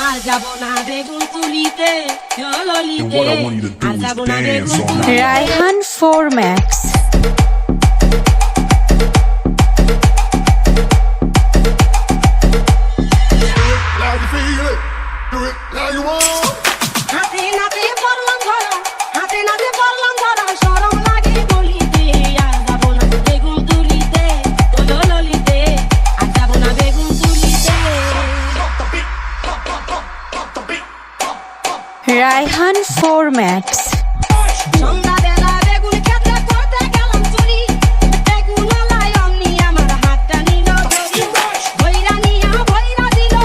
আর যাব না বেগুন তুলিতে ললিতে And what I want you to do R is যাব না dance বেগুন on তুলিতে। that. Raihan 4 Max Now you feel it. Do it now you want. হাতে নাতে পড়লাম ধরা, হাতে নাতে পড়লাম ধরা, শরম লাগে বলিতে। আর যাব না বেগুন তুলিতে ললিতে আর যাব না বেগুন তুলিতে। রায়হান 4 Max সন্ধ্যাবেলা বেগুন ক্ষেত্রে করতে গেলাম চুরি, বেগুনওয়ালায় অমনি আমার হাতটা নিল ধরি। ভৈরা নিয়া ভৈরা দিল,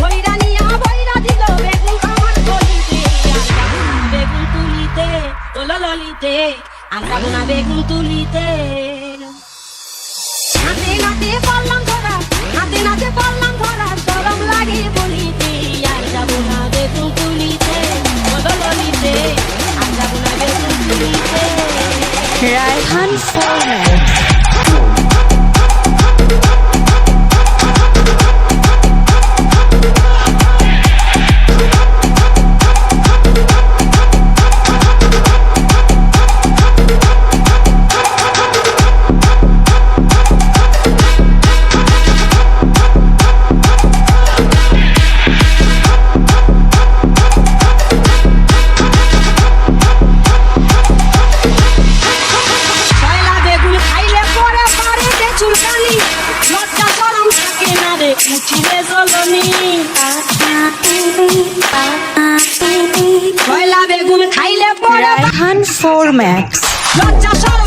ভৈরা নিয়া ভৈরা দিল বেগুন আমার গলিতে। আর যাব না বেগুন তুলিতে ললিতে আর যাব না বেগুন তুলিতে। হাতে নাতে পারলাম ধরা, হাতে নাতে পারলাম ধরা, শরম লাগে বলিতে। আর যাব না বেগুন তুলিতে ললিতে আর যাব না বেগুন তুলিতে। রায়হান 4 Max পয়লা বেগুন খাইলে পরে বাড়িতে চুলকানি, লজ্জা শরম থাকে না রে উঠিলে জ্বলনি। পয়লা বেগুন খাইলে পরে রায়হান 4 Max লজ্জা শরম